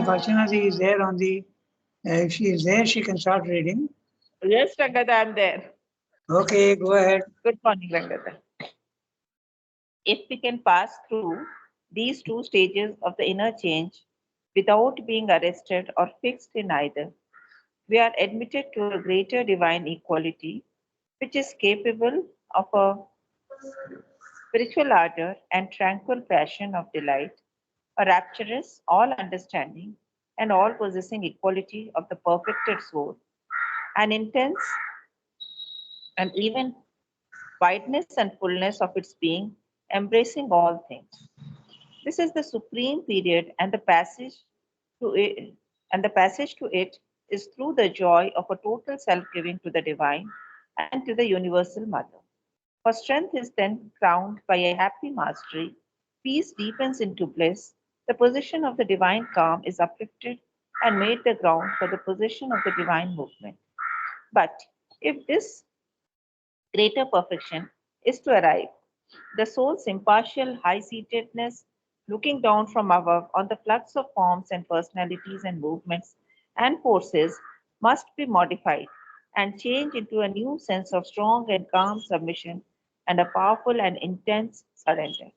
Bhashanaji is there on the, if she is there, she can start reading. Yes, Rangada, I'm there. Okay, go ahead. Good morning, Rangada. If we can pass through these two stages of the inner change without being arrested or fixed in either, we are admitted to a greater divine equality, which is capable of a spiritual ardor and tranquil passion of delight, a rapturous, all understanding, and all possessing equality of the perfected soul, an intense and even wideness and fullness of its being, embracing all things. This is the supreme period, and the passage to it is through the joy of a total self-giving to the divine and to the universal mother. For strength is then crowned by a happy mastery, peace deepens into bliss, the position of the divine calm is uplifted and made the ground for the position of the divine movement. But if this greater perfection is to arrive, the soul's impartial high seatedness, looking down from above on the flux of forms and personalities and movements and forces, must be modified and change into a new sense of strong and calm submission and a powerful and intense surrender.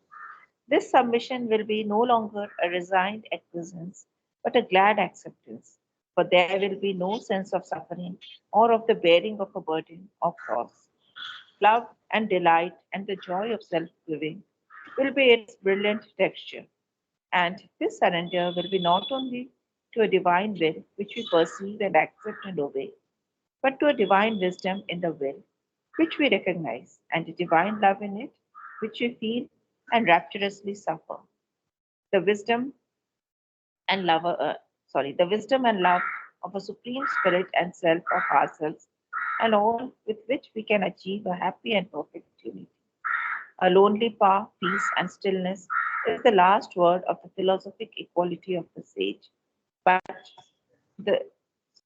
This submission will be no longer a resigned acquiescence, but a glad acceptance, for there will be no sense of suffering or of the bearing of a burden or cross. Love and delight and the joy of self giving will be its brilliant texture. And this surrender will be not only to a divine will which we perceive and accept and obey, but to a divine wisdom in the will which we recognize, and a divine love in it which we feel and rapturously suffer. The wisdom and love, the wisdom and love of a supreme spirit and self of ourselves, and all with which we can achieve a happy and perfect unity. A lonely power, peace, and stillness is the last word of the philosophic equality of the sage, but the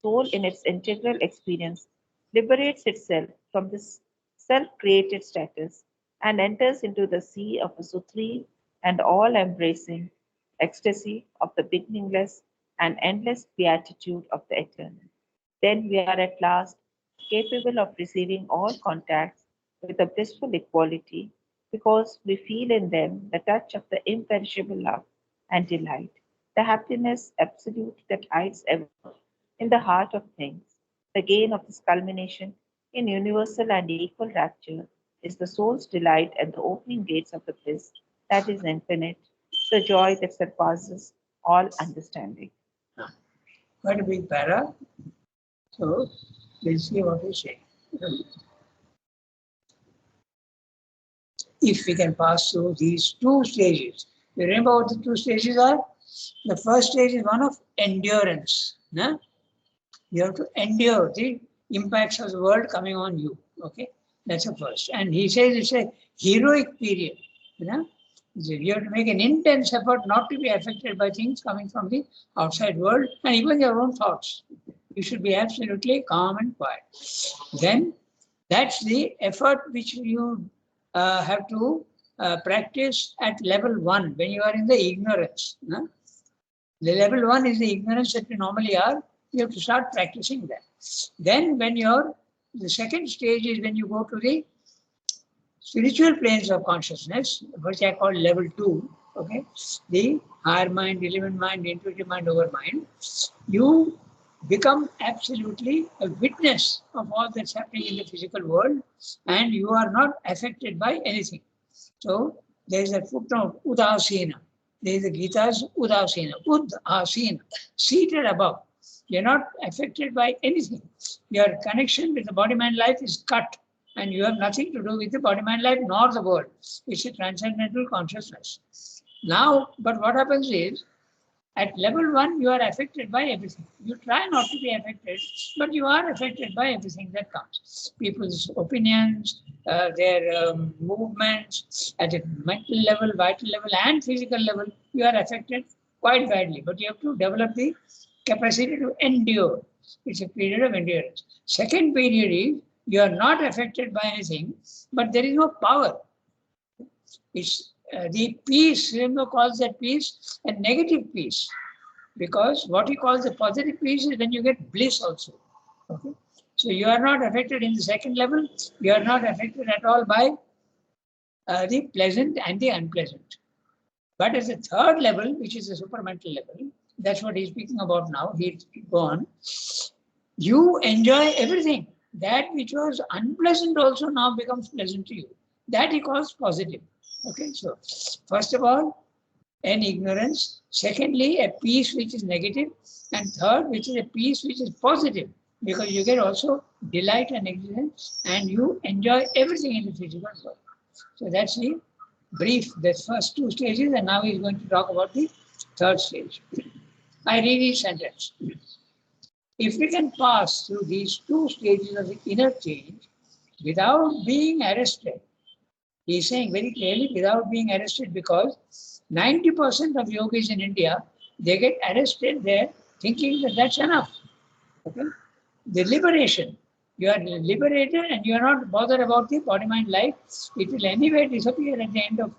soul in its integral experience liberates itself from this self created status and enters into the sea of a supreme and all embracing ecstasy of the beginningless and endless beatitude of the eternal. Then we are at last capable of receiving all contacts with a blissful equality because we feel in them the touch of the imperishable love and delight, the happiness absolute that hides ever in the heart of things. The gain of this culmination in universal and equal rapture is the soul's delight and the opening gates of the bliss that is infinite, the joy that surpasses all understanding. Quite a big para. So we'll see what we say. If we can pass through these two stages. You remember what the two stages are? The first stage is one of endurance. No? You have to endure the impacts of the world coming on you. Okay, that's the first. And he says it's a heroic period. You know, you have to make an intense effort not to be affected by things coming from the outside world and even your own thoughts. You should be absolutely calm and quiet. Then that's the effort which you have to practice at level 1 when you are in the ignorance. No? The level 1 is the ignorance that we normally are. You have to start practicing that. Then when the second stage is when you go to the spiritual planes of consciousness, which I call level 2, okay, the higher mind, element mind, intuitive mind over mind, you become absolutely a witness of all that's happening in the physical world and you are not affected by anything. So there is a footnote, Udasina. There is the Gita's Udasina, Udasina, seated above. You're not affected by anything. Your connection with the body-mind life is cut and you have nothing to do with the body-mind life nor the world. It's a transcendental consciousness. Now, but what happens is, at level 1, you are affected by everything. You try not to be affected, but you are affected by everything that comes. People's opinions, their movements, at a mental level, vital level, and physical level, you are affected quite badly. But you have to develop the capacity to endure. It's a period of endurance. Second period is you are not affected by anything, but there is no power. It's the peace, Srimno calls that peace a negative peace. because what he calls the positive peace is when you get bliss also. Okay, so you are not affected in the second level. You are not affected at all by the pleasant and the unpleasant. But at the third level, which is the supramental level, that's what he's speaking about now. He'll go on. You enjoy everything. That which was unpleasant also now becomes pleasant to you. That he calls positive. Okay, so first of all, an ignorance. Secondly, a peace which is negative. And third, which is a peace which is positive, because you get also delight and existence and you enjoy everything in the physical world. So that's the brief, the first two stages, and now he's going to talk about the third stage. I read each sentence. If we can pass through these two stages of the inner change without being arrested, he's saying very clearly without being arrested, because 90% of yogis in India, they get arrested there thinking that that's enough. Okay? The liberation, you are liberated and you are not bothered about the body-mind life. It will anyway disappear at the end of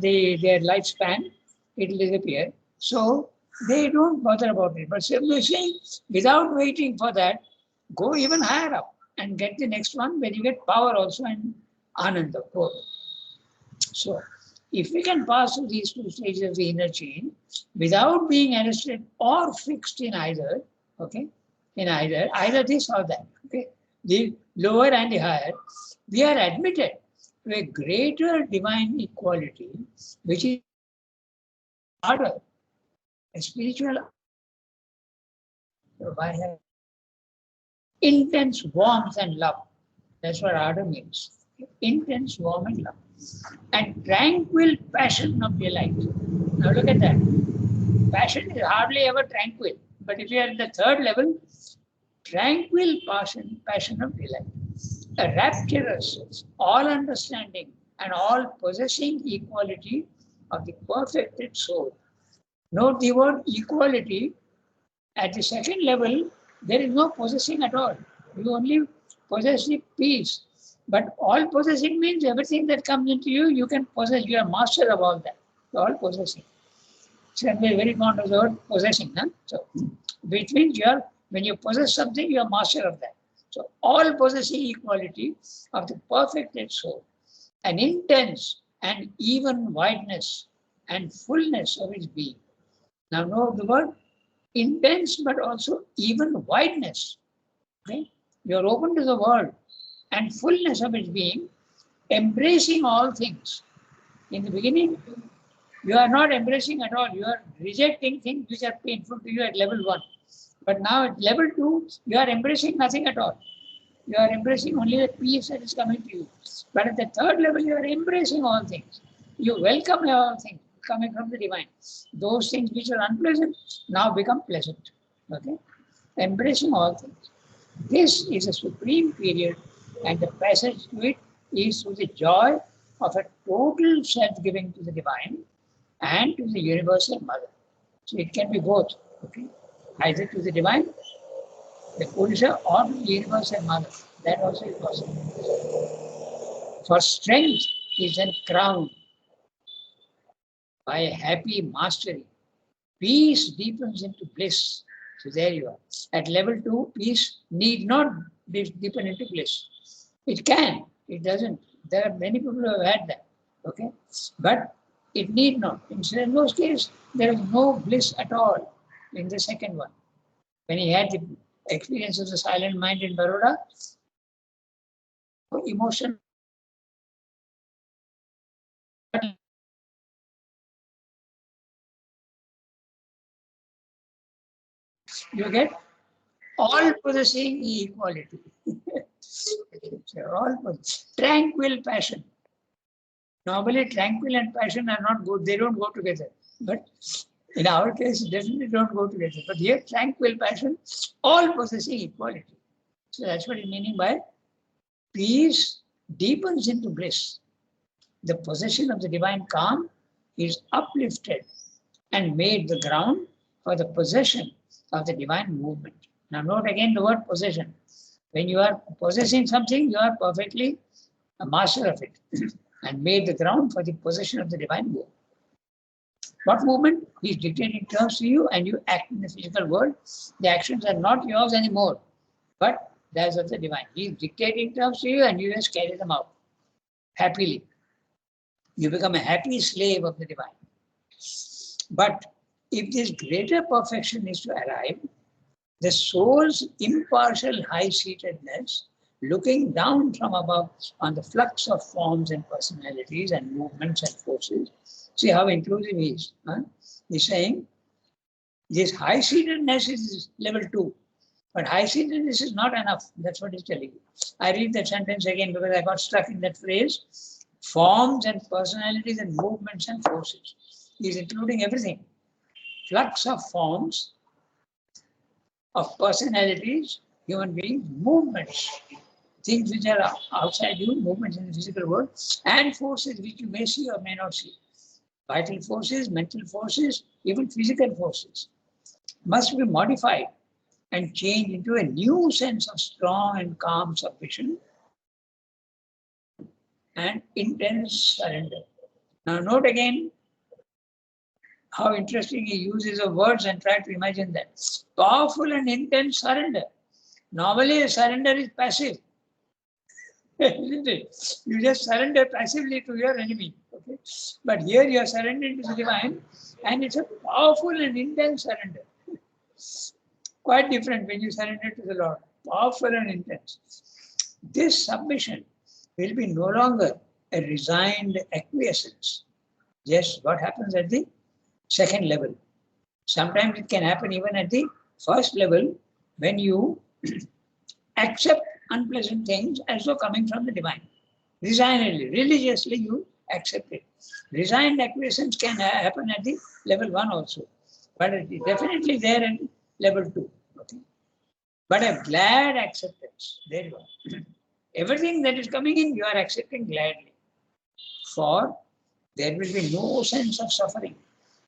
their lifespan. It will disappear. So they don't bother about it. But simply saying, without waiting for that, go even higher up and get the next one where you get power also and ananda. So if we can pass through these two stages of the inner chain without being arrested or fixed in either, okay, in either this or that, okay, the lower and the higher, we are admitted to a greater divine equality, which is order, a spiritual. So I have intense warmth and love. That's what ardor means. Intense warmth and love. And tranquil passion of delight. Now look at that. Passion is hardly ever tranquil. But if you are at the third level, tranquil passion of delight. A rapturous, all understanding and all possessing equality of the perfected soul. Note the word equality. At the second level, there is no possessing at all. You only possess the peace. But all possessing means everything that comes into you, you can possess. You are master of all that. All possessing. So I'm very fond of the word possessing. Huh? So, which means you are, when you possess something, you are master of that. So all possessing equality of the perfected soul, an intense and even wideness and fullness of its being. Now know the word intense, but also even wideness. Okay? You are open to the world and fullness of its being, embracing all things. In the beginning, you are not embracing at all. You are rejecting things which are painful to you at level 1. But now at level 2, you are embracing nothing at all. You are embracing only the peace that is coming to you. But at the third level, you are embracing all things. You welcome all things coming from the divine. Those things which are unpleasant now become pleasant. Okay? Embracing all things. This is a supreme period, and the passage to it is through the joy of a total self-giving to the divine and to the universal mother. So it can be both. Okay? Either to the divine, the Purusha, or to the universal mother. That also is possible. For strength is then crowned by a happy mastery. Peace deepens into bliss. So there you are. At level 2, peace need not deepen into bliss. It can, it doesn't. There are many people who have had that. Okay? But it need not. In those cases, there is no bliss at all in the second one. When he had the experience of the silent mind in Baroda, emotion. You get all possessing equality. All tranquil passion. Normally, tranquil and passion are not good. They don't go together. But in our case, definitely don't go together. But here, tranquil passion, all possessing equality. So that's what he's meaning by peace deepens into bliss. The possession of the divine calm is uplifted and made the ground for the possession of the divine movement. Now note again the word possession. When you are possessing something, you are perfectly a master of it and made the ground for the possession of the divine movement. What movement? He is dictating terms to you and you act in the physical world. The actions are not yours anymore, but those of the divine. He is dictating terms to you and you just carry them out happily. You become a happy slave of the divine. But if this greater perfection is to arrive, the soul's impartial high-seatedness, looking down from above on the flux of forms and personalities and movements and forces, see how inclusive he is. Huh? He's saying this high-seatedness is level 2, but high-seatedness is not enough. That's what he's telling you. I read that sentence again because I got stuck in that phrase. Forms and personalities and movements and forces. He's including everything. Flux of forms, of personalities, human beings, movements, things which are outside you, movements in the physical world, and forces which you may see or may not see. Vital forces, mental forces, even physical forces must be modified and changed into a new sense of strong and calm submission and intense surrender. Now note again how interesting he uses of words and try to imagine that. Powerful and intense surrender. Normally a surrender is passive. Isn't it? You just surrender passively to your enemy. Okay? But here you are surrendering to the divine and it's a powerful and intense surrender. Quite different when you surrender to the Lord. Powerful and intense. This submission will be no longer a resigned acquiescence. Just what happens at the second level. Sometimes it can happen even at the first level when you accept unpleasant things as though coming from the divine. Resignedly, religiously you accept it. Resigned acquiescence can happen at the level 1 also. But it is definitely there at level 2. Okay? But a glad acceptance. There you are. Everything that is coming in, you are accepting gladly. For there will be no sense of suffering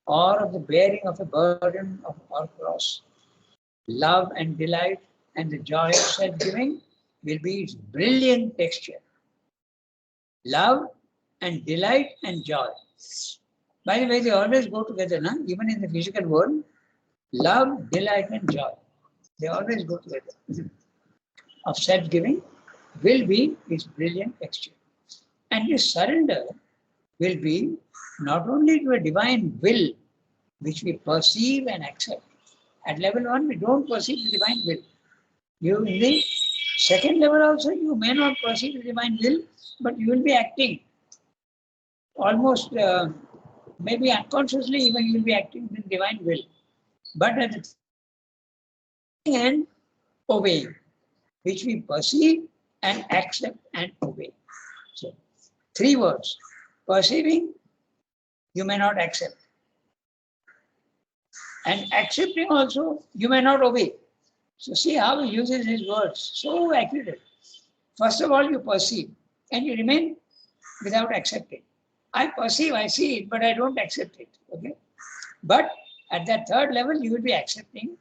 or of the bearing of a burden or cross. Love and delight and the joy of self-giving will be its brilliant texture. Love and delight and joy. By the way, they always go together, no? Even in the physical world. Love, delight and joy. They always go together. Of self-giving will be its brilliant texture. And this surrender will be not only to a divine will, which we perceive and accept. At level 1, we don't perceive the divine will. You in the second level also, you may not perceive the divine will, but you will be acting. Almost, maybe unconsciously, even you will be acting with divine will. But at the end, obeying, which we perceive and accept and obey. So, 3 words. Perceiving, you may not accept. And accepting also, you may not obey. So see how he uses his words, so accurate. First of all, you perceive and you remain without accepting. I perceive, I see it, but I don't accept it. Okay. But at that third level, you will be accepting.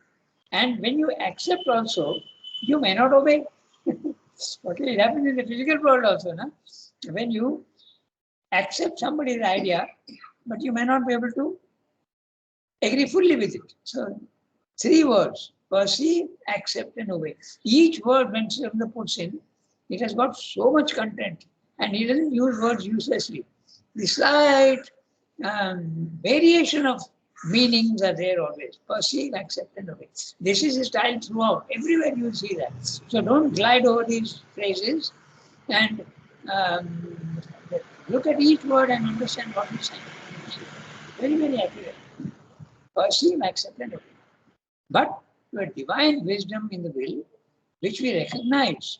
And when you accept also, you may not obey. Okay, it happens in the physical world also. No? When you accept somebody's idea, but you may not be able to agree fully with it. So 3 words. Perceive, accept and obey. Each word when Srila puts in, it has got so much content and he doesn't use words uselessly. The slight variation of meanings are there always. Perceive, accept and obey. This is his style throughout. Everywhere you will see that. So don't glide over these phrases and look at each word and understand what he's saying. Very, very accurate. Perceive, accept and obey. But to a divine wisdom in the will, which we recognize,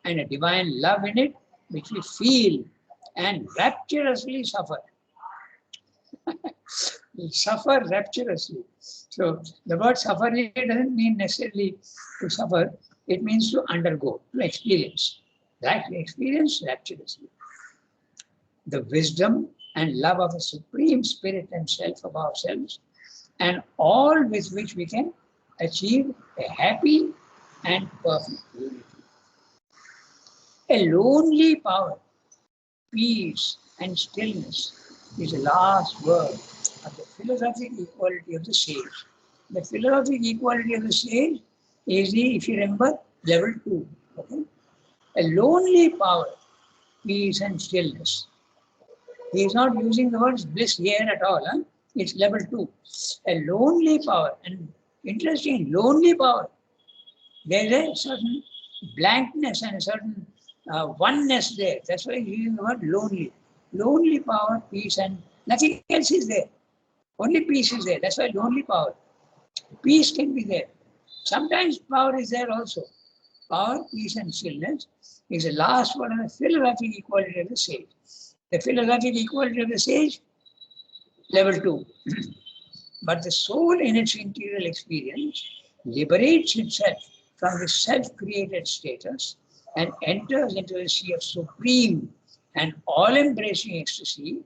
and a divine love in it, which we feel and rapturously suffer. We suffer rapturously. So the word suffer here doesn't mean necessarily to suffer, it means to undergo, to experience. That we experience rapturously. The wisdom and love of a supreme spirit and self of ourselves, and all with which we can achieve a happy and perfect unity. A lonely power, peace and stillness is the last word of the philosophic equality of the sage. The philosophic equality of the sage is the, if you remember, level 2. Okay? A lonely power, peace and stillness. He is not using the words bliss here at all. Huh? It's level 2. A lonely power. And interesting, lonely power. There is a certain blankness and a certain oneness there. That's why he's using the word lonely. Lonely power, peace, and nothing else is there. Only peace is there. That's why lonely power. Peace can be there. Sometimes power is there also. Power, peace, and stillness is the last one of the philosophic equality of the sage. The philosophic equality of the sage, level 2. But the soul in its interior experience liberates itself from the self-created status and enters into the sea of supreme and all-embracing ecstasy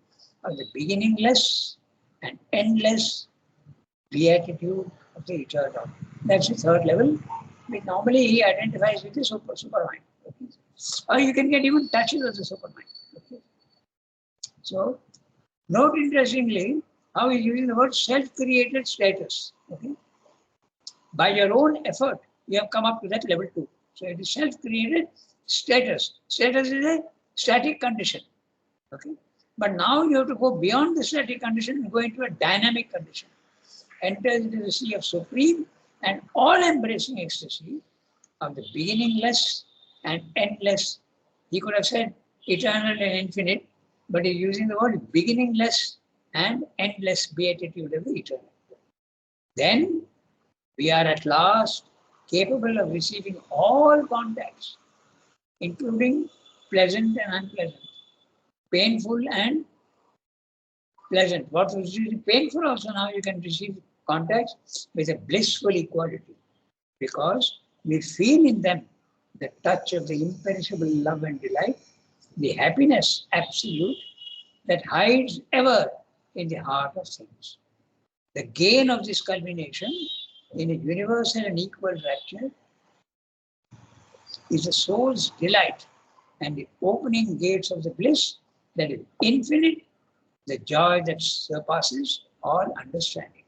of the beginningless and endless beatitude of the eternal. That's the third level. But normally he identifies with the supermind. Okay? Or you can get even touches of the supermind. Okay? So, note interestingly how he's using the word self-created status. Okay? By your own effort, you have come up to that level 2. So it is self-created status. Status is a static condition. Okay? But now you have to go beyond the static condition and go into a dynamic condition. Enter into the sea of supreme and all-embracing ecstasy of the beginningless and endless. He could have said eternal and infinite, but he's using the word beginningless and endless beatitude of the eternal. Then we are at last capable of receiving all contacts, including pleasant and unpleasant, painful and pleasant. What was painful also now you can receive contacts with a blissful equality, because we feel in them the touch of the imperishable love and delight, the happiness absolute that hides ever in the heart of things. The gain of this culmination in a universal and equal rapture is the soul's delight and the opening gates of the bliss that is infinite, the joy that surpasses all understanding.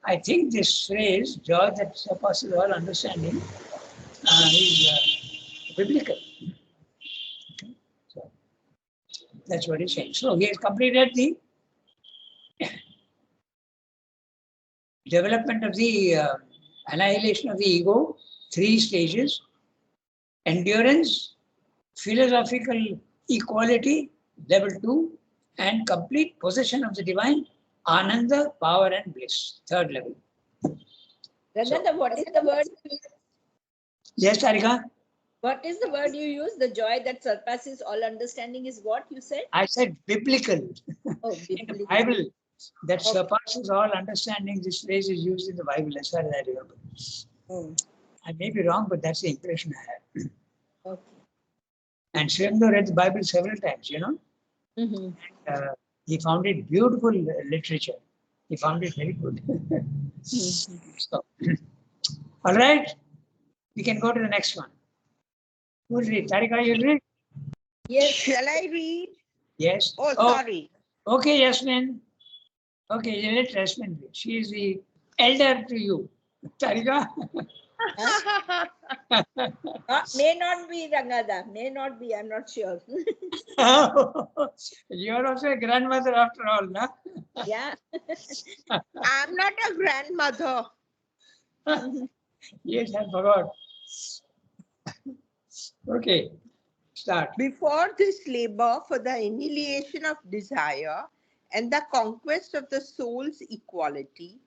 I think this phrase, joy that surpasses all understanding, is biblical. Okay? So that's what he's saying. So he has completed the development of the annihilation of the ego, 3 stages: endurance, philosophical equality, level 2, and complete possession of the divine, ananda, power and bliss, 3rd level. Raghunath, what is the word? Yes, Tarika? What is the word you use? The joy that surpasses all understanding is what you said? I said biblical. Oh, In the biblical. Bible, that Okay. surpasses all understanding. This phrase is used in the Bible, as far as I remember. Oh, I may be wrong, but that's the impression I have. okay. And Shremdo read the Bible several times, you know. Mm-hmm. He found it beautiful literature. He found it very good. Mm-hmm. So, all right, we can go to the next one. Who'll read? Tarika, you'll read? Yes. Shall I read? Yes. Oh, sorry. Okay, Yasmin. Okay, you let Yasmin read. She is the elder to you. Tarika? May not be Rangada. May not be. I'm not sure. You're also a grandmother after all, no? Yeah. I'm not a grandmother. Yes, I forgot. Okay, start. Before this labor for the annihilation of desire and the conquest of the soul's equality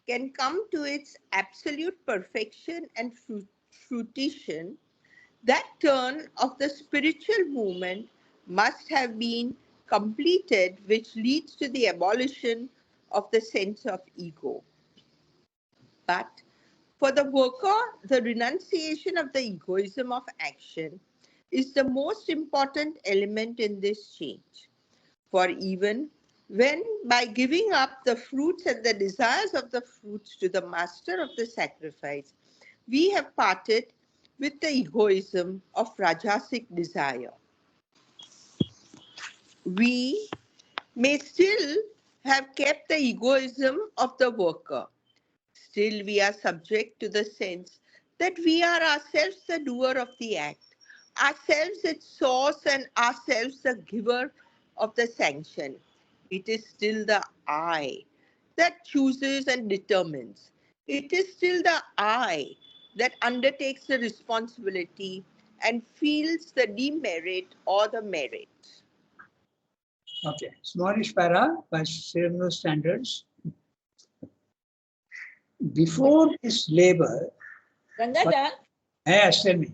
can come to its absolute perfection and fruition, that turn of the spiritual movement must have been completed, which leads to the abolition of the sense of ego. But for the worker, the renunciation of the egoism of action is the most important element in this change. For even when, by giving up the fruits and the desires of the fruits to the master of the sacrifice, we have parted with the egoism of Rajasic desire, we may still have kept the egoism of the worker. Still, we are subject to the sense that we are ourselves the doer of the act, ourselves its source, and ourselves the giver of the sanction. It is still the I that chooses and determines. It is still the I that undertakes the responsibility and feels the demerit or the merit. Okay, smallish para by Sremno standards. Before this labor, Rangaja, yes, tell me.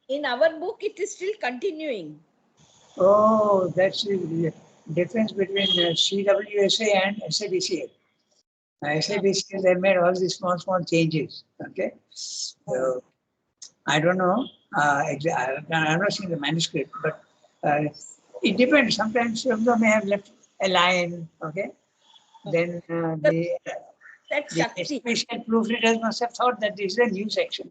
in our book, it is still continuing. Oh, that's the difference between CWSA and SABCA. SABCA, they made all these small changes. Okay, so I don't know. I've not seen the manuscript, but it depends. Sometimes some may have left a line. Okay, then That's the Shakti. special proofreaders must have thought that this is a new section.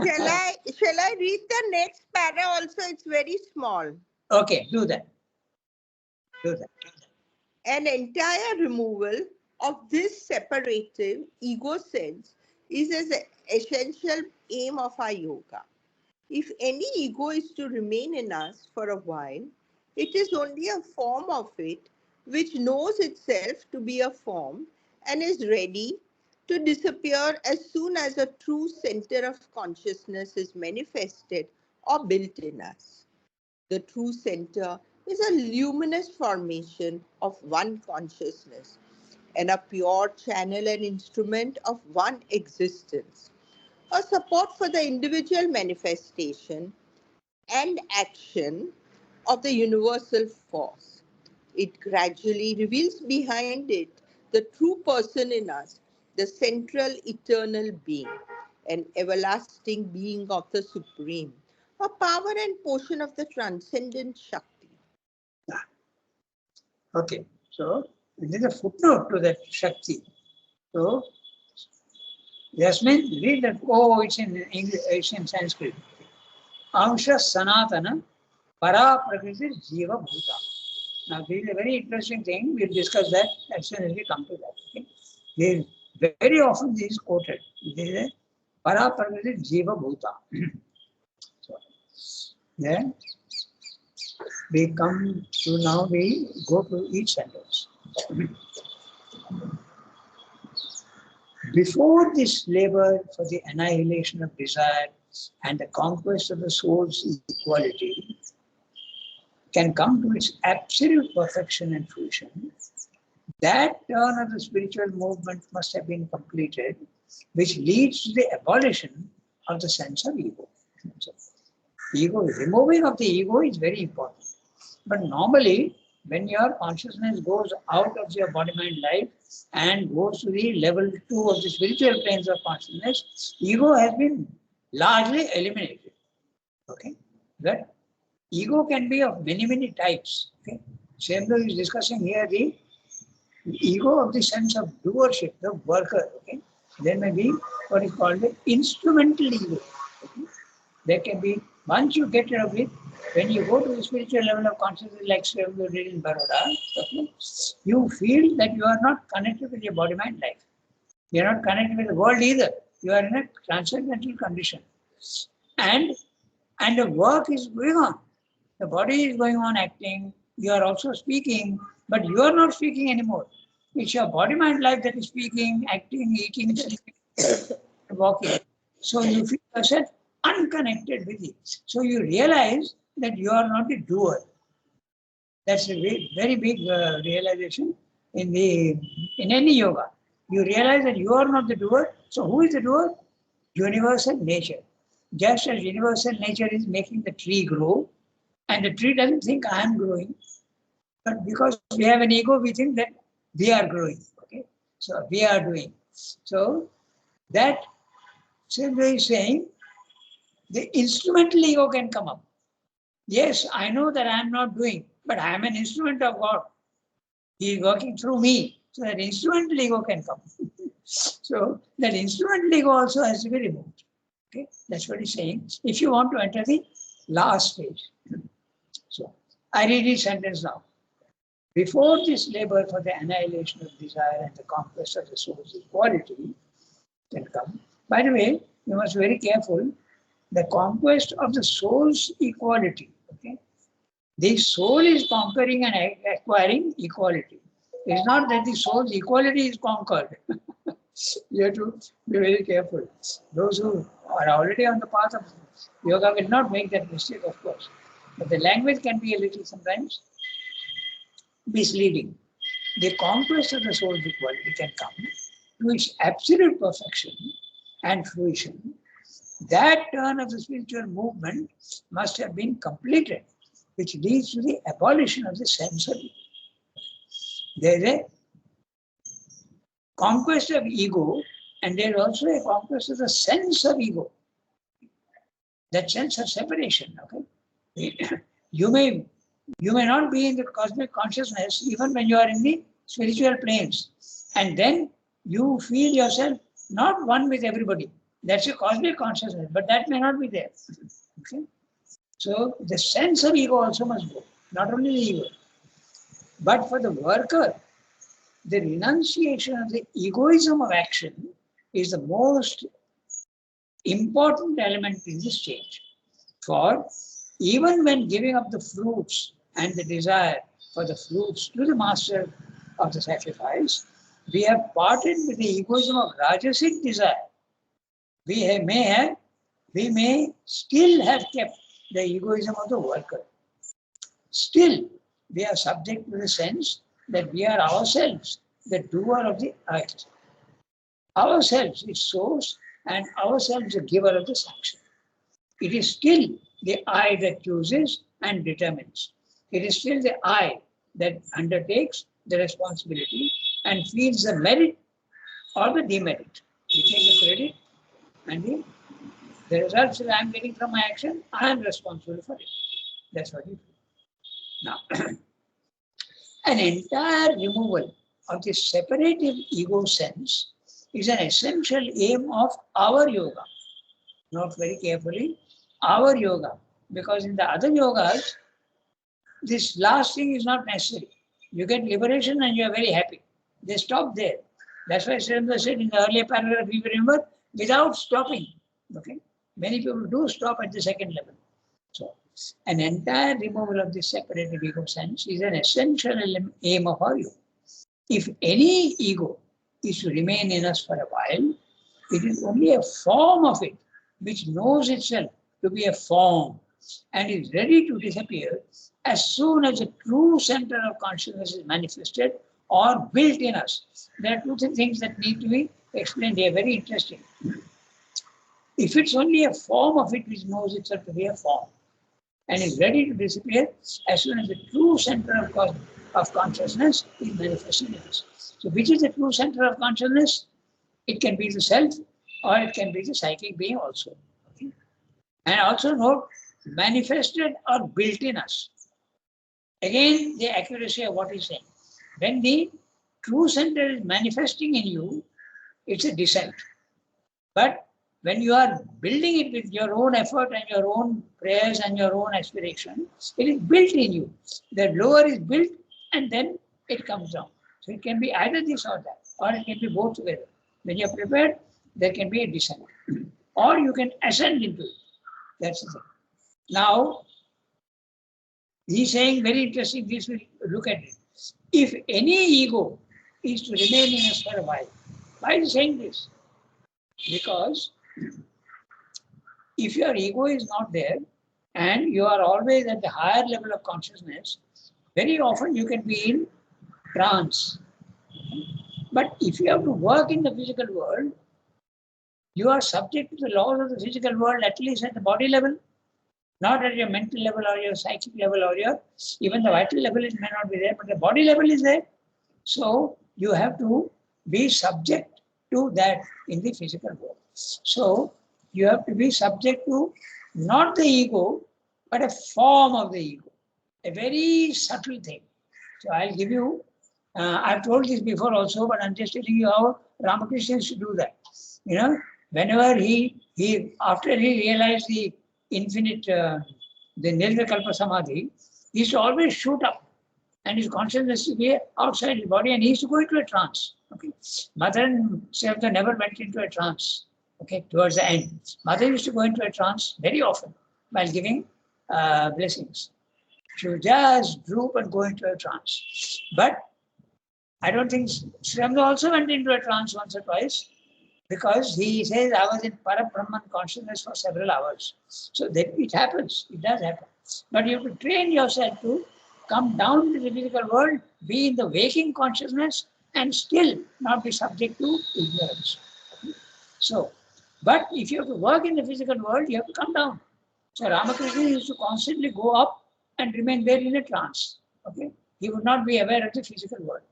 Shall I read the next para also? It's very small. Okay, do that. Do that. An entire removal of this separative ego sense is an essential aim of our yoga. If any ego is to remain in us for a while, it is only a form of it which knows itself to be a form and is ready to disappear as soon as a true center of consciousness is manifested or built in us. The true center is a luminous formation of one consciousness and a pure channel and instrument of one existence, a support for the individual manifestation and action of the universal force. It gradually reveals behind it the true person in us, the central eternal being, an everlasting being of the Supreme, a power and portion of the transcendent Shakti. Okay, so there is a footnote to that Shakti. So, Yasmin, read that. Oh, it's in English, it's in Sanskrit. Amsha Sanatana Para Prakriti Jiva Bhuta. Now, this is a very interesting thing. We'll discuss that as soon as we come to that. Okay? This, very often this is quoted. This is a Para Prakriti Jiva Bhuta. So, then we come to now, we go to each sentence. Before this labor for the annihilation of desire and the conquest of the soul's equality can come to its absolute perfection and fruition, that turn of the spiritual movement must have been completed, which leads to the abolition of the sense of ego. So, removing of the ego is very important. But normally, when your consciousness goes out of your body-mind life and goes to the level 2 of the spiritual planes of consciousness, ego has been largely eliminated. Okay, that ego can be of many types. Okay, Sremno is discussing here the ego of the sense of doership, the worker. Okay, there may be what is called the instrumental ego. Okay? There can be, once you get rid of it, when you go to the spiritual level of consciousness, like Sremno did in Baroda, okay, you feel that you are not connected with your body-mind life. You are not connected with the world either. You are in a transcendental condition. And the work is going on. The body is going on acting. You are also speaking, but you are not speaking anymore. It's your body-mind life that is speaking, acting, eating, sleeping, walking. So you feel yourself unconnected with it. So you realize that you are not a doer. That's a very big realization in any yoga. You realize that you are not the doer. So who is the doer? Universal nature. Just as universal nature is making the tree grow, and the tree doesn't think I am growing, but because we have an ego, we think that we are growing. Okay, so we are doing. So that Sremno is saying the instrumental ego can come up. Yes, I know that I am not doing, but I am an instrument of God. He is working through me. So that instrumental ego can come. So that instrumental ego also has to be removed. Okay, that's what he's saying. If you want to enter the last stage. So I read each sentence now. Before this labor for the annihilation of desire and the conquest of the soul's equality can come. By the way, you must be very careful. The conquest of the soul's equality. Okay, the soul is conquering and acquiring equality. It's not that the soul's equality is conquered. You have to be very careful. Those who are already on the path of yoga will not make that mistake, of course. But the language can be a little sometimes misleading. The conquest of the soul's equality can come to its absolute perfection and fruition. That turn of the spiritual movement must have been completed, which leads to the abolition of the sense of ego. There is a conquest of ego, and there is also a conquest of the sense of ego. That sense of separation. Okay, you may not be in the cosmic consciousness even when you are in the spiritual planes, and then you feel yourself not one with everybody. That's a cosmic consciousness, but that may not be there. Okay, so the sense of ego also must go, not only the ego. But for the worker, the renunciation of the egoism of action is the most important element in this change. For even when giving up the fruits and the desire for the fruits to the master of the sacrifice, we have parted with the egoism of rajasic desire. We may still have kept the egoism of the worker. Still, we are subject to the sense that we are ourselves the doer of the act. Ourselves is source and ourselves the giver of the sanction. It is still the I that chooses and determines. It is still the I that undertakes the responsibility and feels the merit or the demerit. We take the credit and the results that I am getting from my action, I am responsible for it. That's what you do. Now, an entire removal of this separative ego sense is an essential aim of our yoga. Note very carefully, our yoga, because in the other yogas, this last thing is not necessary. You get liberation and you are very happy. They stop there. That's why Srila said in the earlier paragraph, you remember, without stopping. Okay, many people do stop at the second level. So, an entire removal of this separative ego sense is an essential aim of our yoga. If any ego is to remain in us for a while, it is only a form of it which knows itself to be a form and is ready to disappear as soon as the true center of consciousness is manifested or built in us. There are two things that need to be explained here, very interesting. If it's only a form of it which knows itself to be a form and is ready to disappear as soon as the true center of consciousness is manifested in us. So which is the true center of consciousness? It can be the self or it can be the psychic being also. Okay? And also note, manifested or built in us. Again, the accuracy of what he's saying. When the true center is manifesting in you, it's a descent. But when you are building it with your own effort and your own prayers and your own aspiration, it is built in you. The lower is built and then it comes down. So it can be either this or that, or it can be both together. When you're prepared, there can be a descent. Or you can ascend into it. That's the thing. Now, he's saying very interesting, this will look at it. If any ego is to remain in us for a while, why is he saying this? Because if your ego is not there and you are always at the higher level of consciousness, very often you can be in trance. But if you have to work in the physical world, you are subject to the laws of the physical world, at least at the body level, not at your mental level or your psychic level or your, even the vital level, it may not be there, but the body level is there. So you have to be subject to that in the physical world. So you have to be subject to not the ego, but a form of the ego, a very subtle thing. So I'll give you, I've told this before also, but I'm just telling you how Ramakrishna used to do that. You know, whenever he after he realized the infinite, the Nirvikalpa Samadhi, he used to always shoot up and his consciousness to be outside his body, and he used to go into a trance. Okay, Mother and Sevda never went into a trance. Okay, towards the end, Mother used to go into a trance very often while giving blessings. She would just droop and go into a trance. But I don't think Srimda also went into a trance once or twice, because he says, I was in Parabrahman consciousness for several hours. So that it happens, it does happen. But you have to train yourself to come down to the physical world, be in the waking consciousness, and still not be subject to ignorance. So, but if you have to work in the physical world, you have to come down. So Ramakrishna used to constantly go up and remain there in a trance. Okay, he would not be aware of the physical world.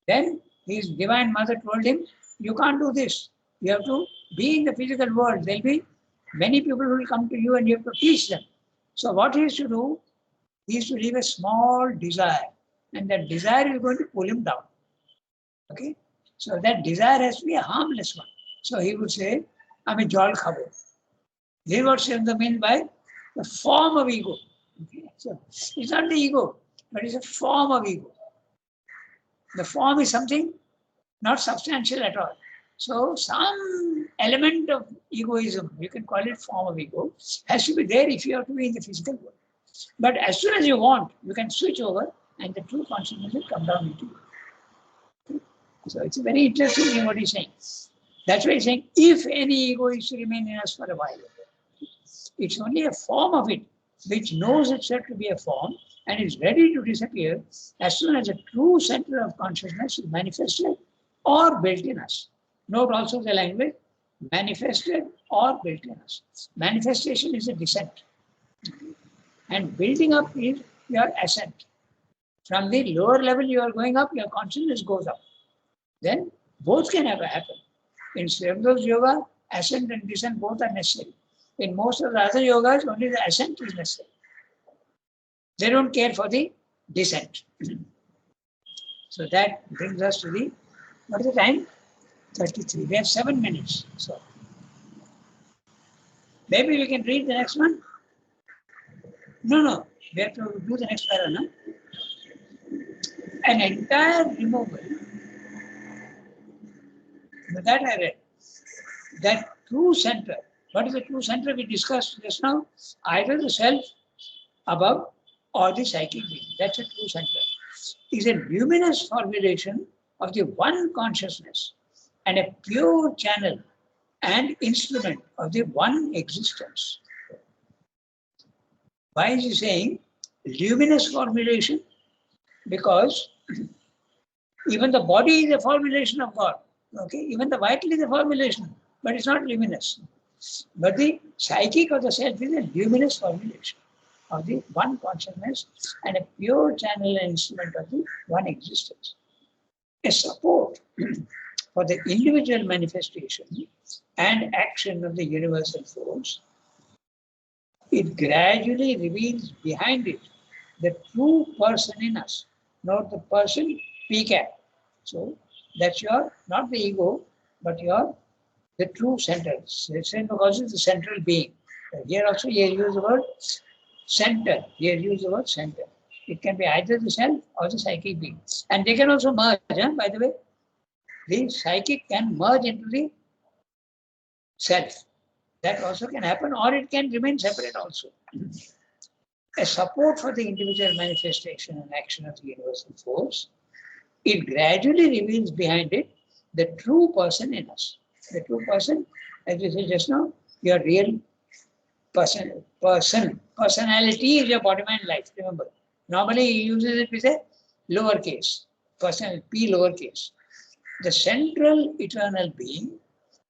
Then his divine mother told him, you can't do this. You have to be in the physical world. There'll be many people who will come to you and you have to teach them. So what he used to do, he used to leave a small desire, and that desire is going to pull him down. Okay, so that desire has to be a harmless one. So he would say, I'm a jol khabo. This is what Srimda means by the form of ego. Okay? So it's not the ego, but it's a form of ego. The form is something not substantial at all. So some element of egoism, you can call it form of ego, has to be there if you have to be in the physical world. But as soon as you want, you can switch over and the true consciousness will come down into you. So it's a very interesting thing what he's saying. That's why he's saying, if any ego is to remain in us for a while, it's only a form of it which knows itself to be a form and is ready to disappear as soon as a true center of consciousness is manifested or built in us. Note also the language, manifested or built in us. Manifestation is a descent. And building up is your ascent. From the lower level you are going up, your consciousness goes up. Then both can happen. In Srimda's yoga, ascent and descent both are necessary. In most of the other yogas, only the ascent is necessary. They don't care for the descent. So that brings us to the, what is the time? 33. We have 7 minutes. So maybe we can read the next one. No. We have to do the next para, no? An entire removal. But that I read. That true center. What is the true center we discussed just now? Either the self above or the psychic being. That's a true center. Is a luminous formulation of the one consciousness and a pure channel and instrument of the one existence. Why is he saying luminous formulation? Because even the body is a formulation of God. Okay, even the vital is a formulation, but it's not luminous. But the psychic of the self is a luminous formulation of the one consciousness and a pure channel and instrument of the one existence. A support for the individual manifestation and action of the universal force, it gradually reveals behind it the true person in us, not the person PCAP. So that's your, not the ego, but your, the true center. Same because it's the central being. Here also you use the word center. Here use the word center. It can be either the self or the psychic being. And they can also merge, by the way. The psychic can merge into the self. That also can happen, or it can remain separate also. A support for the individual manifestation and action of the universal force, it gradually reveals behind it the true person in us. The true person, as you said just now, your real personality is your body, mind, life. Remember, normally he uses it with a lowercase, personal, P lowercase. The central eternal being,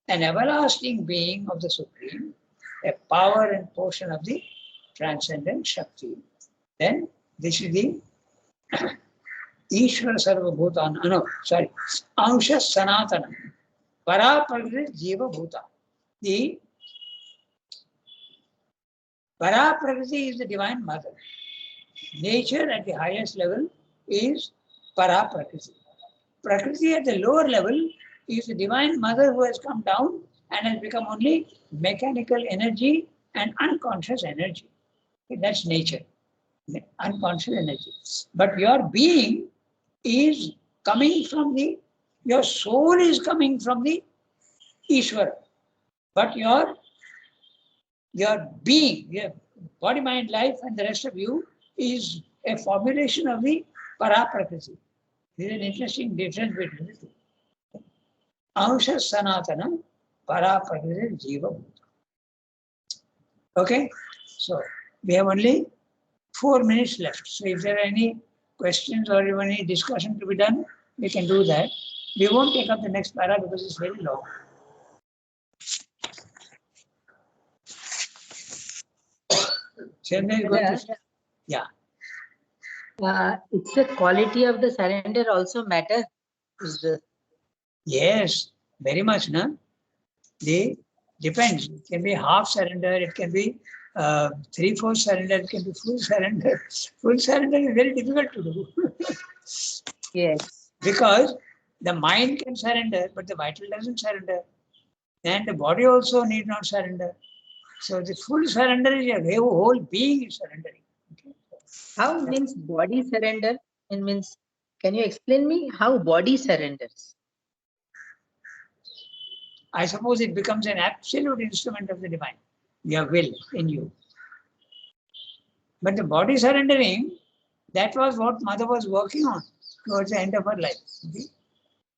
an everlasting being of the Supreme, a power and portion of the transcendent Shakti. Then this is the Ishvara Sarva Bhutana, Ansha Sanatana, Para Prakriti Jiva Bhuta. The Para Prakriti is the Divine Mother. Nature at the highest level is Para Prakriti. Prakriti at the lower level is the Divine Mother who has come down and has become only mechanical energy and unconscious energy. Okay, that's nature. the unconscious energy. But your being is coming from your soul is coming from the Ishvara. But your being, your body, mind, life, and the rest of you is a formulation of the Paraprakriti. There is an interesting difference between the two. Ansha Sanatana Paraprakriti Jiva Bhuta. Okay, so we have only 4 minutes left. So if there are any questions or even any discussion to be done, we can do that. We won't take up the next para because it's very long. Chandra is going to say, yeah. It's the quality of the surrender also matter. Is the Yes, very much, no? Depends. It can be half surrender, it can be 3/4 surrender, it can be full surrender. Full surrender is very difficult to do. yes. Because the mind can surrender, but the vital doesn't surrender. And the body also need not surrender. So the full surrender is your whole being is surrendering. Okay? How means body surrender? It means, can you explain me how body surrenders? I suppose it becomes an absolute instrument of the divine, your will in you. But the body surrendering, that was what Mother was working on towards the end of her life. Okay?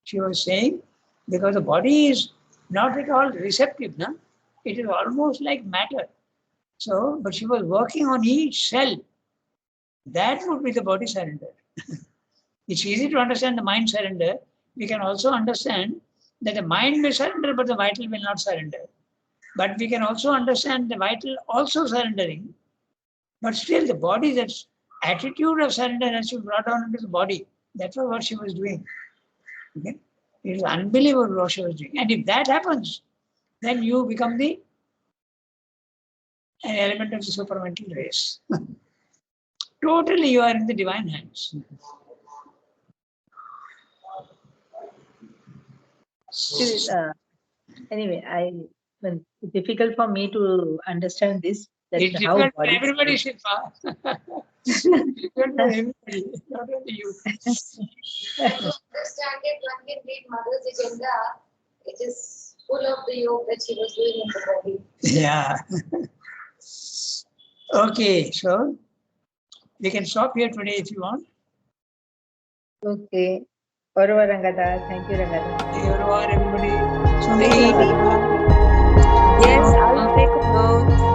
She was saying, because the body is not at all receptive, no? It is almost like matter. So, but she was working on each cell. That would be the body surrender. It's easy to understand the mind surrender. We can also understand that the mind may surrender, but the vital will not surrender. But we can also understand the vital also surrendering, but still the body, that attitude of surrender has to be brought down into the body. That was what she was doing. Okay? It is unbelievable what she was doing. And if that happens, then you become an element of the supramental race. Totally you are in the divine hands. Anyway, it's difficult for me to understand this. That It's how difficult for body everybody, Shilpa. It's difficult for everybody, not only you. Understand it, one can read Mother's agenda. It is full of the yoga that she was doing in the body. Yeah. Okay, so we can stop here today if you want. Okay. Orva Rangada. Thank you, Rangada. Hey, everybody. Very deep. Yes, I'll take a note.